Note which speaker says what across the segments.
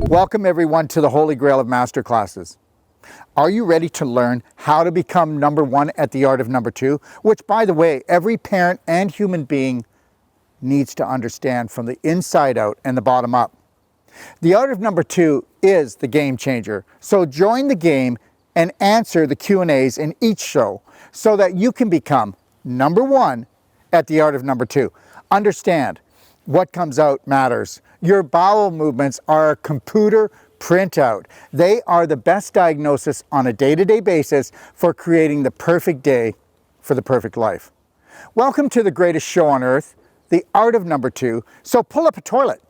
Speaker 1: Welcome everyone to the Holy Grail of Masterclasses. Are you ready to learn how to become number one at the art of number two? Which, by the way, every parent and human being needs to understand from the inside out and the bottom up. The art of number two is the game changer. So join the game and answer the Q&As in each show so that you can become number one at the art of number two. Understand, what comes out matters. Your bowel movements are a computer printout. They are the best diagnosis on a day-to-day basis for creating the perfect day for the perfect life. Welcome to the greatest show on earth, the art of number two. So pull up a toilet,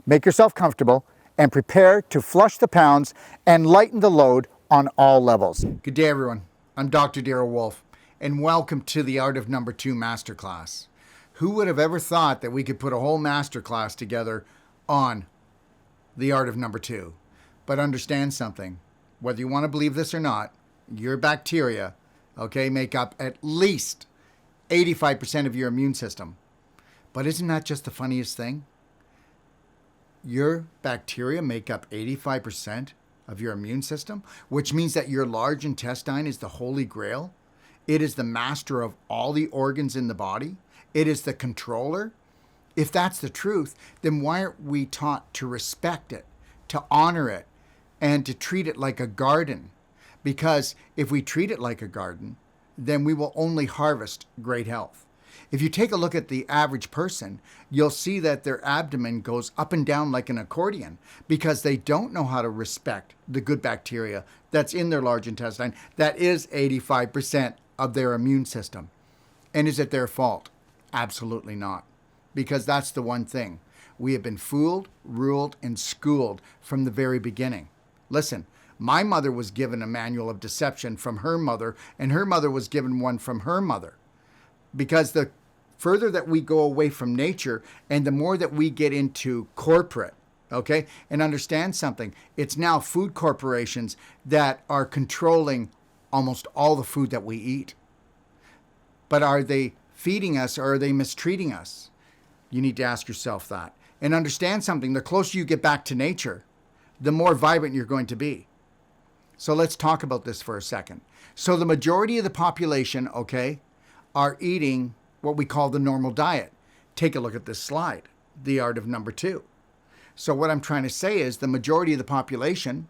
Speaker 1: make yourself comfortable, and prepare to flush the pounds and lighten the load on all levels. Good day, everyone. I'm Dr. Daryl Wolfe, and welcome to the Art of Number Two Masterclass. Who would have ever thought that we could put a whole masterclass together on the art of number two? But understand something. Whether you want to believe this or not, your bacteria, make up at least 85% of your immune system. But isn't that just the funniest thing? Your bacteria make up 85% of your immune system, which means that your large intestine is the Holy Grail. It is the master of all the organs in the body. It is the controller. If that's the truth, then why aren't we taught to respect it, to honor it, and to treat it like a garden? Because if we treat it like a garden, then we will only harvest great health. If you take a look at the average person, you'll see that their abdomen goes up and down like an accordion because they don't know how to respect the good bacteria that's in their large intestine. That is 85% of their immune system. And is it their fault? Absolutely not. Because that's the one thing. We have been fooled, ruled, and schooled from the very beginning. Listen, my mother was given a manual of deception from her mother, and her mother was given one from her mother. Because the further that we go away from nature and the more that we get into corporate, and understand something, it's now food corporations that are controlling almost all the food that we eat. But are they feeding us or are they mistreating us? You need to ask yourself that. And understand something, the closer you get back to nature, the more vibrant you're going to be. So let's talk about this for a second. So the majority of the population, are eating what we call the normal diet. Take a look at this slide, the art of number two. So what I'm trying to say is the majority of the population,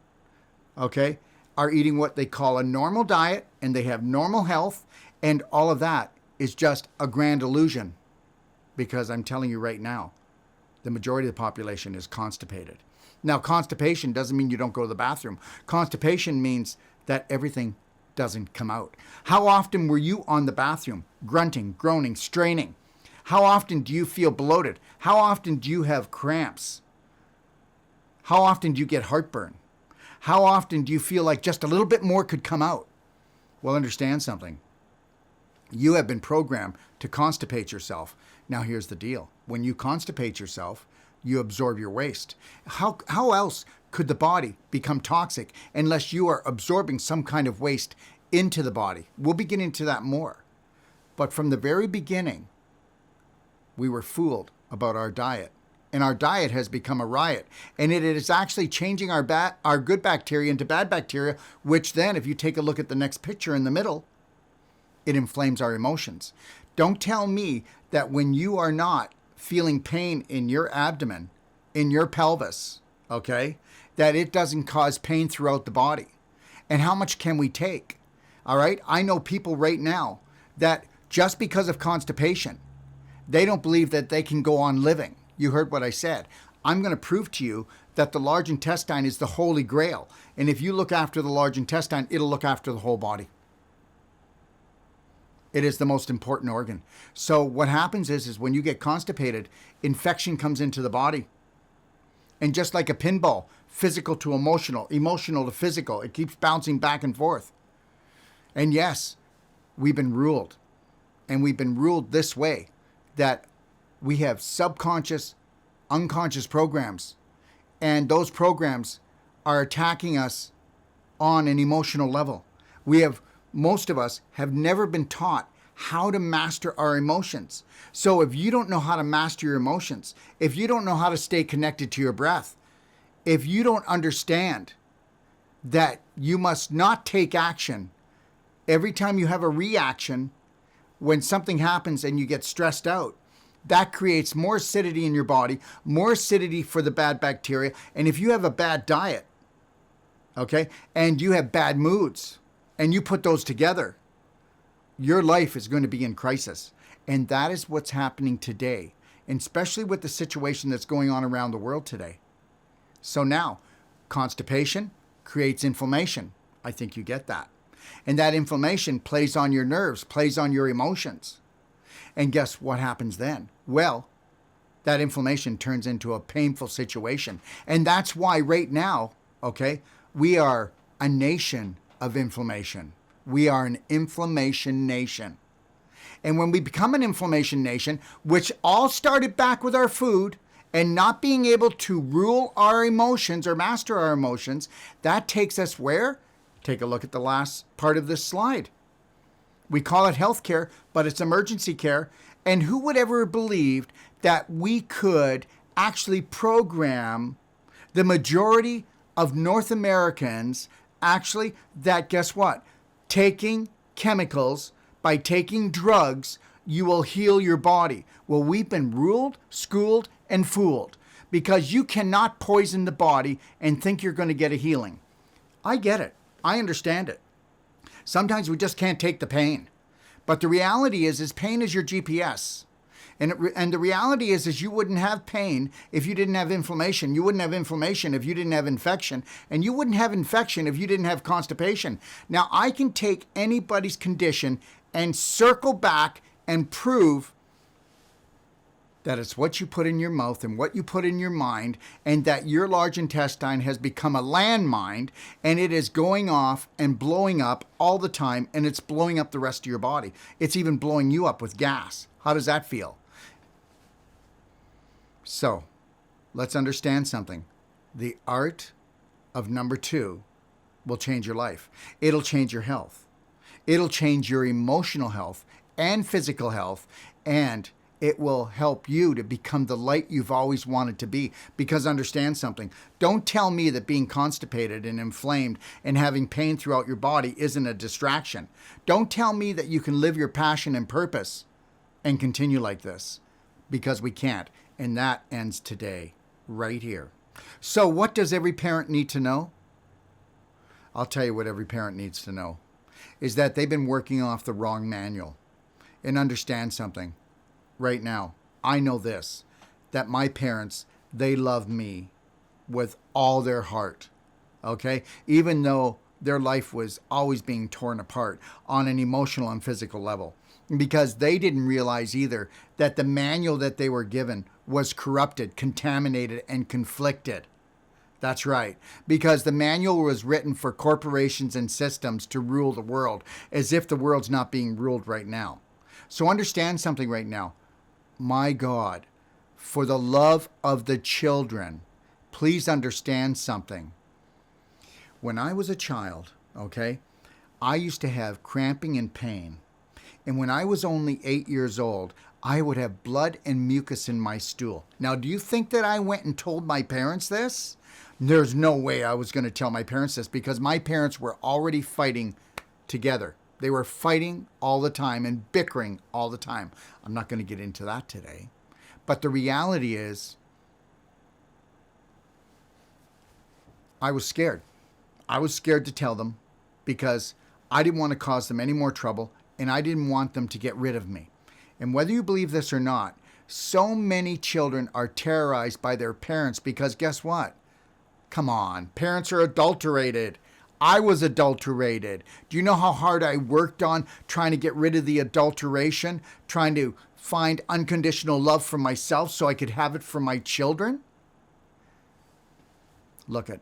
Speaker 1: are eating what they call a normal diet, and they have normal health, and all of that is just a grand illusion. Because I'm telling you right now, the majority of the population is constipated. Now, constipation doesn't mean you don't go to the bathroom. Constipation means that everything doesn't come out. How often were you on the bathroom, grunting, groaning, straining? How often do you feel bloated? How often do you have cramps? How often do you get heartburn? How often do you feel like just a little bit more could come out? Well, understand something. You have been programmed to constipate yourself. Now, here's the deal. When you constipate yourself, you absorb your waste. How else could the body become toxic unless you are absorbing some kind of waste into the body? We'll be getting into that more. But from the very beginning, we were fooled about our diet. And our diet has become a riot. And it is actually changing our good bacteria into bad bacteria, which then, if you take a look at the next picture in the middle, it inflames our emotions. Don't tell me that when you are not feeling pain in your abdomen, in your pelvis, that it doesn't cause pain throughout the body. And how much can we take? All right? I know people right now that just because of constipation, they don't believe that they can go on living. You heard what I said. I'm going to prove to you that the large intestine is the Holy Grail. And if you look after the large intestine, it'll look after the whole body. It is the most important organ. So what happens is when you get constipated, infection comes into the body. And just like a pinball, physical to emotional, emotional to physical, it keeps bouncing back and forth. And yes, we've been ruled. And we've been ruled this way, that we have subconscious, unconscious programs. And those programs are attacking us on an emotional level. Most of us have never been taught how to master our emotions. So if you don't know how to master your emotions, if you don't know how to stay connected to your breath, if you don't understand that you must not take action every time you have a reaction, when something happens and you get stressed out, that creates more acidity in your body, more acidity for the bad bacteria. And if you have a bad diet, okay, and you have bad moods, and you put those together, your life is going to be in crisis. And that is what's happening today, and especially with the situation that's going on around the world today. So now, constipation creates inflammation. I think you get that. And that inflammation plays on your nerves, plays on your emotions. And guess what happens then? Well, that inflammation turns into a painful situation. And that's why right now, okay, we are a nation of inflammation. We are an inflammation nation. And when we become an inflammation nation, which all started back with our food and not being able to rule our emotions or master our emotions, that takes us where? Take a look at the last part of this slide. We call it healthcare, but it's emergency care. And who would ever have believed that we could actually program the majority of North Americans actually that, guess what? Taking chemicals, by taking drugs, you will heal your body. Well, we've been ruled, schooled, and fooled because you cannot poison the body and think you're going to get a healing. I get it. I understand it. Sometimes we just can't take the pain. But the reality is pain is your GPS. And the reality is you wouldn't have pain if you didn't have inflammation. You wouldn't have inflammation if you didn't have infection. And you wouldn't have infection if you didn't have constipation. Now, I can take anybody's condition and circle back and prove that it's what you put in your mouth and what you put in your mind, and that your large intestine has become a landmine, and it is going off and blowing up all the time, and it's blowing up the rest of your body. It's even blowing you up with gas. How does that feel? So, let's understand something. The art of number 2 will change your life. It'll change your health. It'll change your emotional health and physical health, and it will help you to become the light you've always wanted to be. Because understand something. Don't tell me that being constipated and inflamed and having pain throughout your body isn't a distraction. Don't tell me that you can live your passion and purpose and continue like this, because we can't. And that ends today, right here. So what does every parent need to know? I'll tell you what every parent needs to know is that they've been working off the wrong manual. And understand something. Right now, I know this, that my parents, they love me with all their heart, okay? Even though their life was always being torn apart on an emotional and physical level, because they didn't realize either that the manual that they were given was corrupted, contaminated, and conflicted. That's right, because the manual was written for corporations and systems to rule the world, as if the world's not being ruled right now. So understand something right now. My God, for the love of the children, please understand something. When I was a child, okay, I used to have cramping and pain. And when I was only 8 years old, I would have blood and mucus in my stool. Now, do you think that I went and told my parents this? There's no way I was going to tell my parents this, because my parents were already fighting together. They were fighting all the time and bickering all the time. I'm not going to get into that today. But the reality is, I was scared. I was scared to tell them because I didn't want to cause them any more trouble, and I didn't want them to get rid of me. And whether you believe this or not, so many children are terrorized by their parents because guess what? Come on, parents are adulterated. I was adulterated. Do you know how hard I worked on trying to get rid of the adulteration, trying to find unconditional love for myself so I could have it for my children? Look at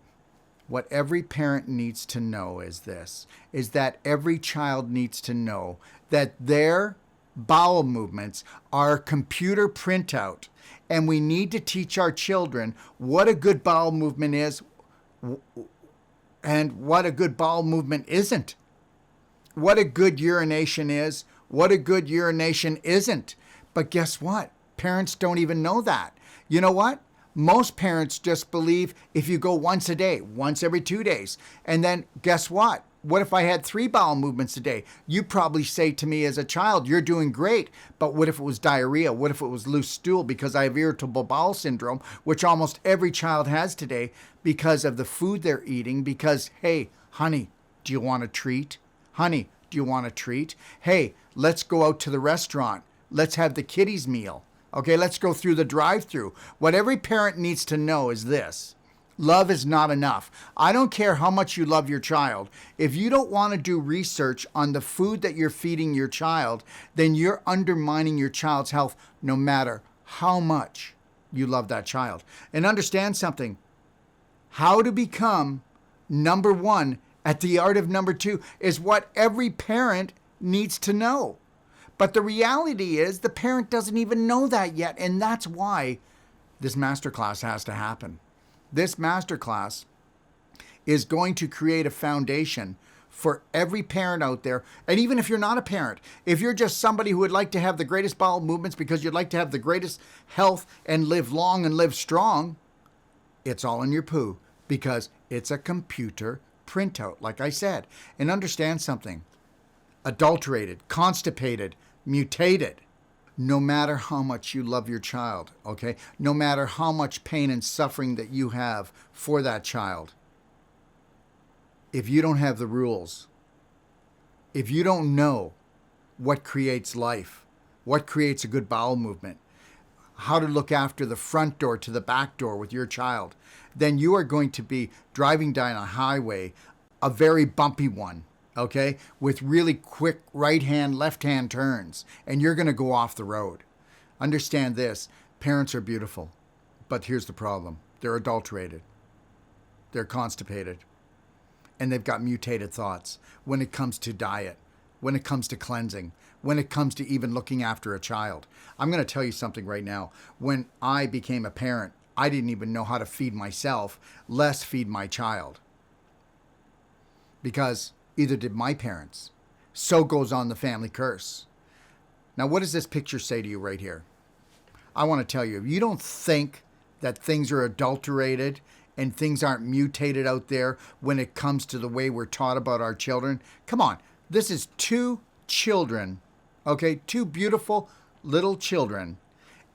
Speaker 1: what every parent needs to know is this, is that every child needs to know that their bowel movements are a computer printout, and we need to teach our children what a good bowel movement is and what a good bowel movement isn't. What a good urination is, what a good urination isn't. But guess what? Parents don't even know that. You know what? Most parents just believe if you go once a day, once every 2 days, and then guess what? What if I had 3 bowel movements a day? You probably say to me as a child, you're doing great. But what if it was diarrhea? What if it was loose stool because I have irritable bowel syndrome, which almost every child has today because of the food they're eating? Because, hey, honey, do you want a treat? Honey, do you want a treat? Hey, let's go out to the restaurant. Let's have the kiddies meal. Okay, let's go through the drive-through. What every parent needs to know is this. Love is not enough. I don't care how much you love your child. If you don't want to do research on the food that you're feeding your child, then you're undermining your child's health no matter how much you love that child. And understand something. How to become number 1 at the art of number 2 is what every parent needs to know. But the reality is the parent doesn't even know that yet. And that's why this masterclass has to happen. This masterclass is going to create a foundation for every parent out there. And even if you're not a parent, if you're just somebody who would like to have the greatest bowel movements because you'd like to have the greatest health and live long and live strong, it's all in your poo because it's a computer printout, like I said. And understand something. Adulterated, constipated, mutated. No matter how much you love your child, okay? No matter how much pain and suffering that you have for that child, if you don't have the rules, if you don't know what creates life, what creates a good bowel movement, how to look after the front door to the back door with your child, then you are going to be driving down a highway, a very bumpy one, okay, with really quick right-hand, left-hand turns, and you're going to go off the road. Understand this, parents are beautiful, but here's the problem. They're adulterated. They're constipated. And they've got mutated thoughts when it comes to diet, when it comes to cleansing, when it comes to even looking after a child. I'm going to tell you something right now. When I became a parent, I didn't even know how to feed myself, less feed my child. Because either did my parents. So goes on the family curse. Now, what does this picture say to you right here? I want to tell you, if you don't think that things are adulterated and things aren't mutated out there when it comes to the way we're taught about our children, come on. This is 2 children, okay? 2 beautiful little children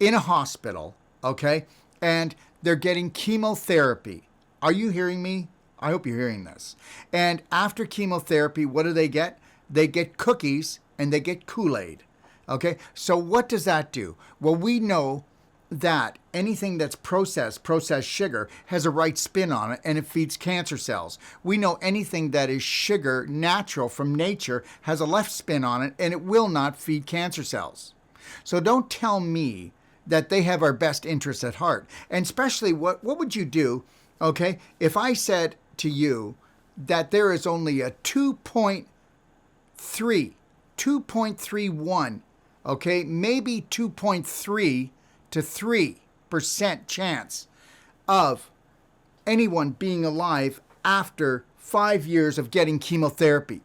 Speaker 1: in a hospital, okay? And they're getting chemotherapy. Are you hearing me? I hope you're hearing this. And after chemotherapy, what do they get? They get cookies and they get Kool-Aid. Okay, so what does that do? Well, we know that anything that's processed sugar, has a right spin on it and it feeds cancer cells. We know anything that is sugar, natural from nature, has a left spin on it and it will not feed cancer cells. So don't tell me that they have our best interests at heart. And especially, what would you do, okay, if I said to you that there is only a 2.31, okay, maybe 2.3 to 3% chance of anyone being alive after 5 years of getting chemotherapy.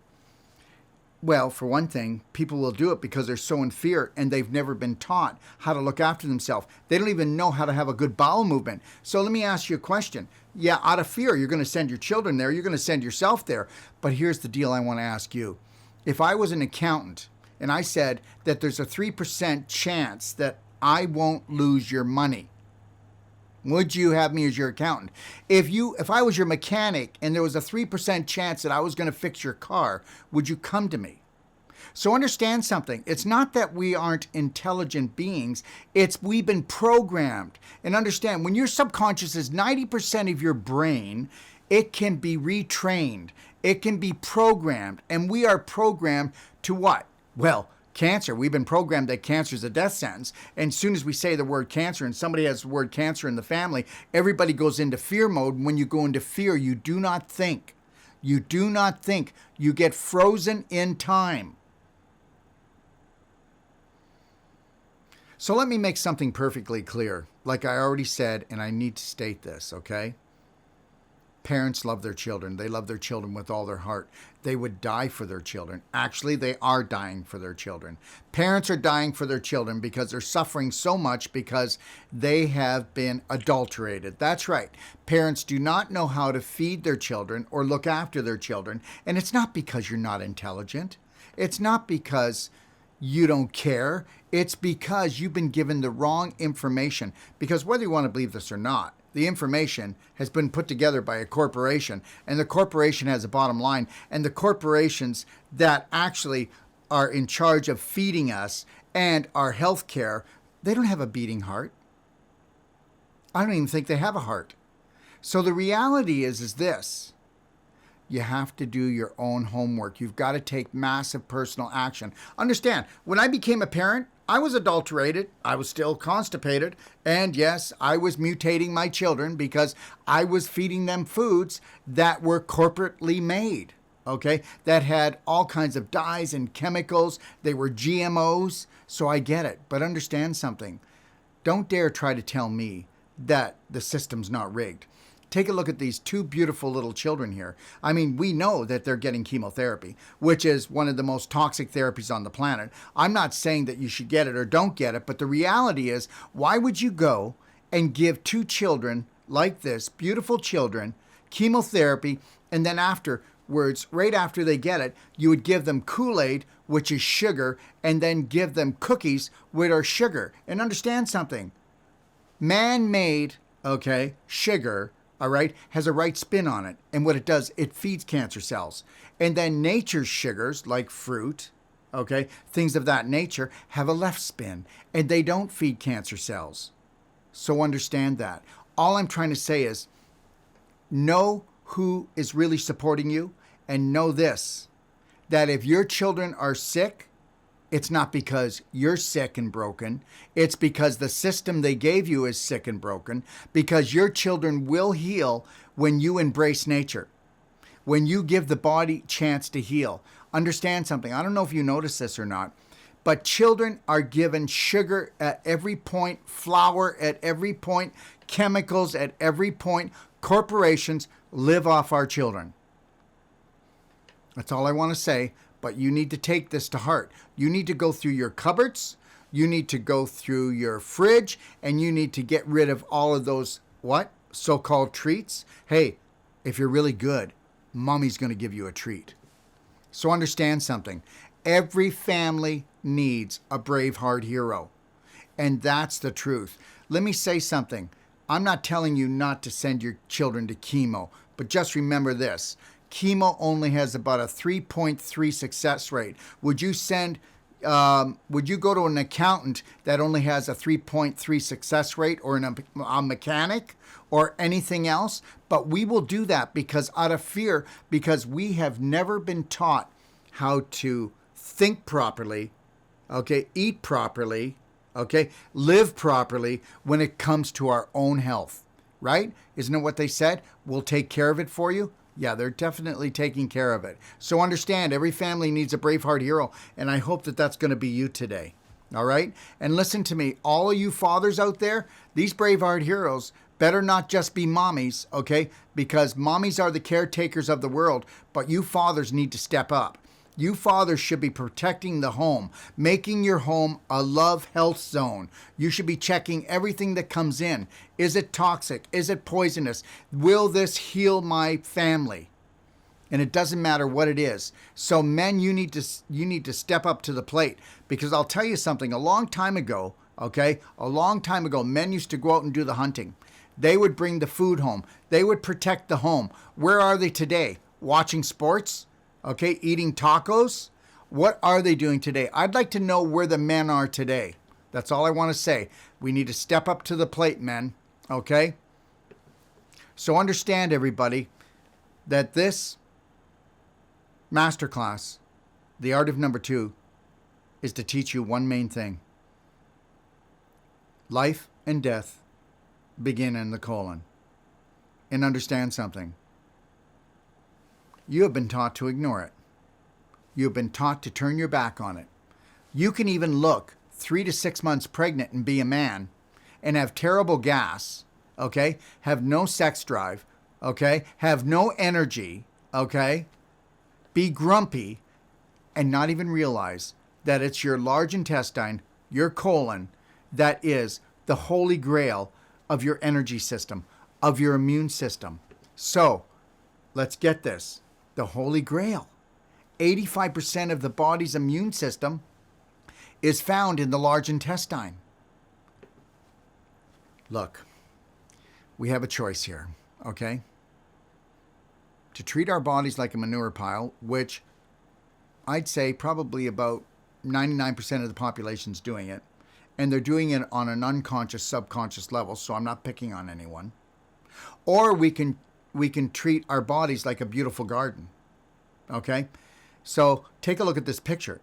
Speaker 1: Well, for one thing, people will do it because they're so in fear and they've never been taught how to look after themselves. They don't even know how to have a good bowel movement. So let me ask you a question. Yeah, out of fear, you're going to send your children there. You're going to send yourself there. But here's the deal I want to ask you. If I was an accountant and I said that there's a 3% chance that I won't lose your money, would you have me as your accountant? If I was your mechanic and there was a 3% chance that I was going to fix your car, would you come to me? So understand something. It's not that we aren't intelligent beings. It's we've been programmed. And understand, when your subconscious is 90% of your brain, it can be retrained. It can be programmed. And we are programmed to what? Well, cancer. We've been programmed that cancer is a death sentence. And as soon as we say the word cancer and somebody has the word cancer in the family, everybody goes into fear mode. When you go into fear, you do not think. You do not think. You get frozen in time. So let me make something perfectly clear. Like I already said, and I need to state this, okay? Parents love their children. They love their children with all their heart. They would die for their children. Actually, they are dying for their children. Parents are dying for their children because they're suffering so much because they have been adulterated. That's right. Parents do not know how to feed their children or look after their children. And it's not because you're not intelligent. It's not because you don't care. It's because you've been given the wrong information. Because whether you want to believe this or not, the information has been put together by a corporation, and the corporation has a bottom line, and the corporations that actually are in charge of feeding us and our health care, they don't have a beating heart. I don't even think they have a heart. So the reality is this. You have to do your own homework. You've got to take massive personal action. Understand, when I became a parent, I was adulterated, I was still constipated, and yes, I was mutating my children because I was feeding them foods that were corporately made, okay, that had all kinds of dyes and chemicals. They were GMOs, so I get it. But understand something. Don't dare try to tell me that the system's not rigged. Take a look at these two beautiful little children here. I mean, we know that they're getting chemotherapy, which is one of the most toxic therapies on the planet. I'm not saying that you should get it or don't get it, but the reality is, why would you go and give two children like this, beautiful children, chemotherapy, and then afterwards, right after they get it, you would give them Kool-Aid, which is sugar, and then give them cookies, which are sugar. And understand something. Man-made, okay, sugar, all right, has a right spin on it. And what it does, it feeds cancer cells. And then nature's sugars, like fruit, okay, things of that nature, have a left spin. And they don't feed cancer cells. So understand that. All I'm trying to say is, know who is really supporting you. And know this, that if your children are sick, it's not because you're sick and broken. It's because the system they gave you is sick and broken. Because your children will heal when you embrace nature. When you give the body a chance to heal. Understand something. I don't know if you notice this or not. But children are given sugar at every point. Flour at every point. Chemicals at every point. Corporations live off our children. That's all I want to say. But you need to take this to heart. You need to go through your cupboards. You need to go through your fridge. And you need to get rid of all of those, what? So-called treats. Hey, if you're really good, mommy's going to give you a treat. So understand something. Every family needs a Braveheart hero. And that's the truth. Let me say something. I'm not telling you not to send your children to chemo. But just remember this. Chemo only has about a 3.3 success rate. Would you go to an accountant that only has a 3.3 success rate, or a mechanic or anything else? But we will do that because out of fear, because we have never been taught how to think properly, okay, eat properly, okay, live properly when it comes to our own health, right? Isn't it what they said? We'll take care of it for you. Yeah, they're definitely taking care of it. So understand, every family needs a Braveheart hero, and I hope that that's going to be you today. All right? And listen to me, all of you fathers out there, these Braveheart heroes better not just be mommies, okay? Because mommies are the caretakers of the world, but you fathers need to step up. You fathers should be protecting the home, making your home a love health zone. You should be checking everything that comes in. Is it toxic? Is it poisonous? Will this heal my family? And it doesn't matter what it is. So men, you need to step up to the plate, because I'll tell you something. A long time ago, men used to go out and do the hunting. They would bring the food home. They would protect the home. Where are they today? Watching sports? Okay, eating tacos? What are they doing today? I'd like to know where the men are today. That's all I want to say. We need to step up to the plate, men. Okay? So understand, everybody, that this masterclass, The Art of Number 2, is to teach you one main thing. Life and death begin in the colon. And understand something. You have been taught to ignore it. You have been taught to turn your back on it. You can even look 3 to 6 months pregnant and be a man and have terrible gas, okay? Have no sex drive, okay? Have no energy, okay? Be grumpy and not even realize that it's your large intestine, your colon, that is the holy grail of your energy system, of your immune system. So let's get this. The holy grail. 85% of the body's immune system is found in the large intestine. Look, we have a choice here, okay? To treat our bodies like a manure pile, which I'd say probably about 99% of the population's doing it, and they're doing it on an unconscious, subconscious level, so I'm not picking on anyone. Or we can treat our bodies like a beautiful garden, okay? So take a look at this picture.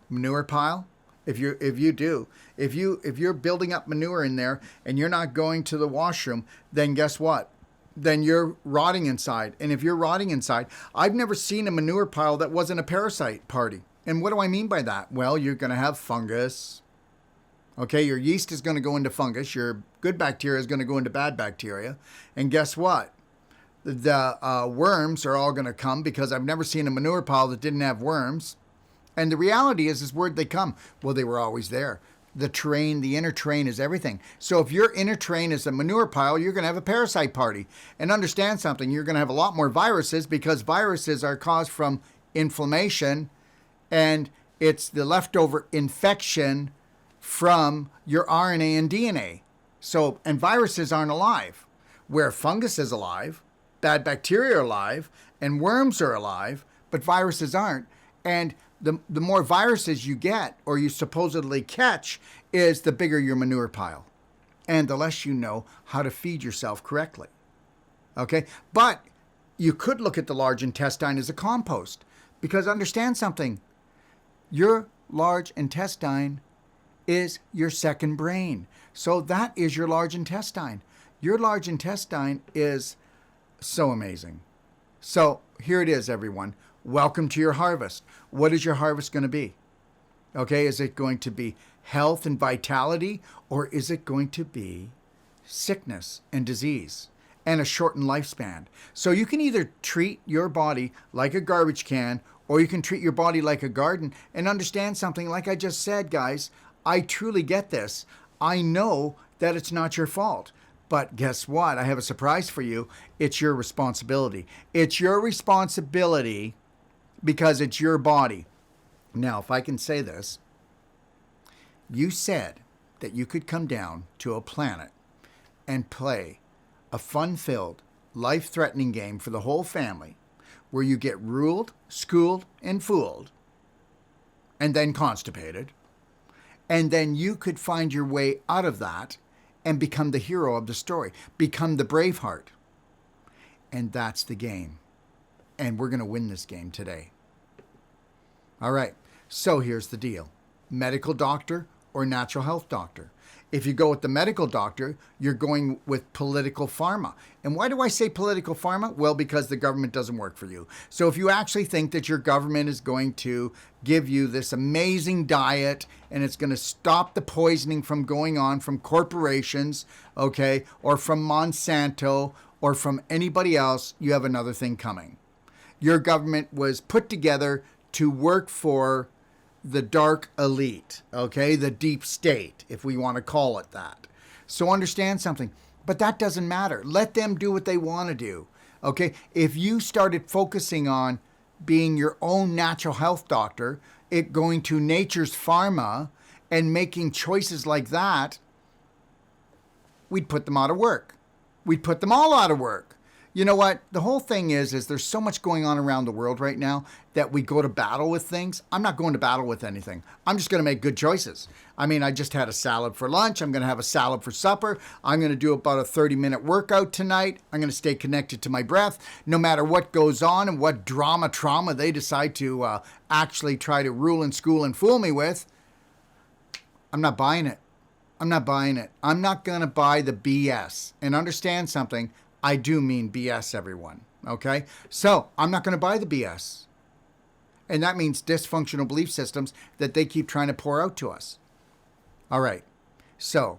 Speaker 1: Manure pile. If you're building up manure in there and you're not going to the washroom, then guess what? Then you're rotting inside. And if you're rotting inside, I've never seen a manure pile that wasn't a parasite party. And what do I mean by that? Well, you're going to have fungus. Okay, your yeast is going to go into fungus. Your good bacteria is going to go into bad bacteria. And guess what? The worms are all going to come, because I've never seen a manure pile that didn't have worms. And the reality is where'd they come? Well, they were always there. The terrain, the inner terrain is everything. So if your inner terrain is a manure pile, you're going to have a parasite party. And understand something, you're going to have a lot more viruses, because viruses are caused from inflammation, and it's the leftover infection from your RNA and DNA. So, and viruses aren't alive. Where fungus is alive, bad bacteria are alive, and worms are alive, but viruses aren't. And the more viruses you get, or you supposedly catch, is the bigger your manure pile. And the less you know how to feed yourself correctly. Okay? But you could look at the large intestine as a compost. Because understand something. Your large intestine is your second brain. So that is your large intestine. Your large intestine is so amazing. So here it is, everyone. Welcome to your harvest. What is your harvest going to be? Okay, is it going to be health and vitality, or is it going to be sickness and disease and a shortened lifespan? So you can either treat your body like a garbage can, or you can treat your body like a garden. And understand something, like I just said, guys, I truly get this. I know that it's not your fault. But guess what? I have a surprise for you. It's your responsibility. It's your responsibility, because it's your body. Now, if I can say this, you said that you could come down to a planet and play a fun-filled, life-threatening game for the whole family, where you get ruled, schooled, and fooled, and then constipated, and then you could find your way out of that and become the hero of the story, become the Braveheart. And that's the game. And we're going to win this game today. All right, so here's the deal. Medical doctor or natural health doctor? If you go with the medical doctor, you're going with political pharma. And why do I say political pharma? Well, because the government doesn't work for you. So if you actually think that your government is going to give you this amazing diet and it's going to stop the poisoning from going on from corporations, okay, or from Monsanto or from anybody else, you have another thing coming. Your government was put together to work for the dark elite, okay? The deep state, if we want to call it that. So understand something. But that doesn't matter. Let them do what they want to do, okay? If you started focusing on being your own natural health doctor, going to nature's pharma and making choices like that, we'd put them out of work. We'd put them all out of work. You know what? The whole thing is there's so much going on around the world right now that we go to battle with things. I'm not going to battle with anything. I'm just going to make good choices. I mean, I just had a salad for lunch. I'm going to have a salad for supper. I'm going to do about a 30-minute workout tonight. I'm going to stay connected to my breath. No matter what goes on and what trauma they decide to actually try to rule and school and fool me with, I'm not buying it. I'm not buying it. I'm not going to buy the BS. And understand something. I do mean BS, everyone, okay? So I'm not going to buy the BS. And that means dysfunctional belief systems that they keep trying to pour out to us. All right, so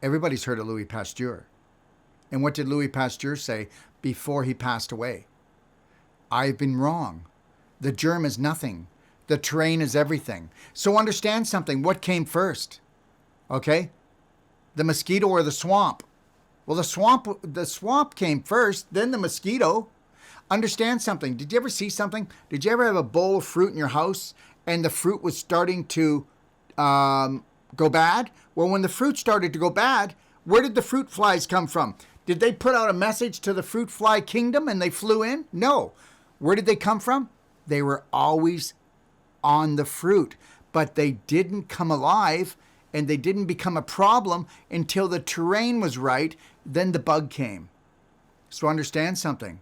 Speaker 1: everybody's heard of Louis Pasteur. And what did Louis Pasteur say before he passed away? I've been wrong. The germ is nothing. The terrain is everything. So understand something. What came first? Okay? The mosquito or the swamp? Well, the swamp came first, then the mosquito. Understand something. Did you ever see something? Did you ever have a bowl of fruit in your house and the fruit was starting to go bad? Well, when the fruit started to go bad, where did the fruit flies come from? Did they put out a message to the fruit fly kingdom and they flew in? No. Where did they come from? They were always on the fruit, but they didn't come alive and they didn't become a problem until the terrain was right. Then the bug came. So understand something.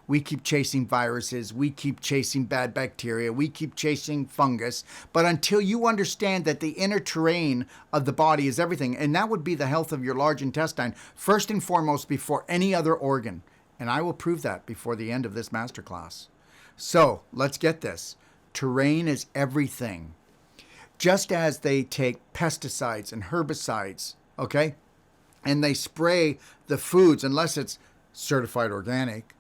Speaker 1: We keep chasing viruses. We keep chasing bad bacteria. We keep chasing fungus. But until you understand that the inner terrain of the body is everything, and that would be the health of your large intestine, first and foremost before any other organ. And I will prove that before the end of this masterclass. So let's get this. Terrain is everything. Just as they take pesticides and herbicides, okay, and they spray the foods unless it's certified organic,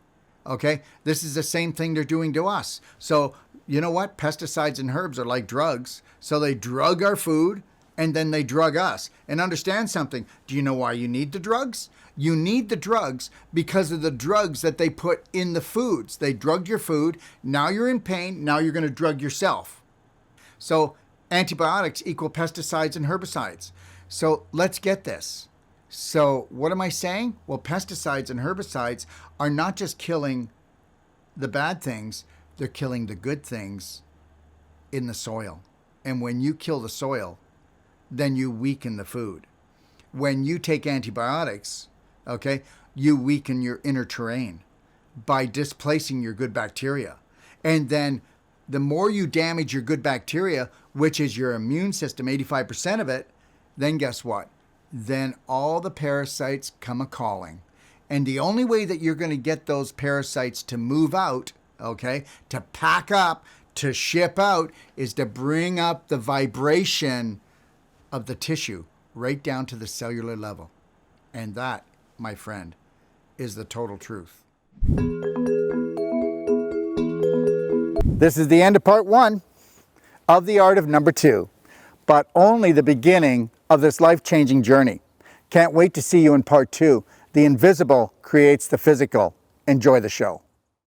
Speaker 1: okay, this is the same thing they're doing to us. So you know what? Pesticides and herbs are like drugs. So they drug our food and then they drug us. And understand something. Do you know why you need the drugs? You need the drugs because of the drugs that they put in the foods. They drugged your food. Now you're in pain. Now you're going to drug yourself. So antibiotics equal pesticides and herbicides. So let's get this. So what am I saying? Well, pesticides and herbicides are not just killing the bad things, they're killing the good things in the soil. And when you kill the soil, then you weaken the food. When you take antibiotics, okay, you weaken your inner terrain by displacing your good bacteria. And then the more you damage your good bacteria, which is your immune system, 85% of it, then guess what? Then all the parasites come a-calling. And the only way that you're going to get those parasites to move out, okay, to pack up, to ship out, is to bring up the vibration of the tissue right down to the cellular level. And that, my friend, is the total truth. This is the end of part 1 of the art of number 2, but only the beginning of this life-changing journey. Can't wait to see you in part 2. The invisible creates the physical. Enjoy the show.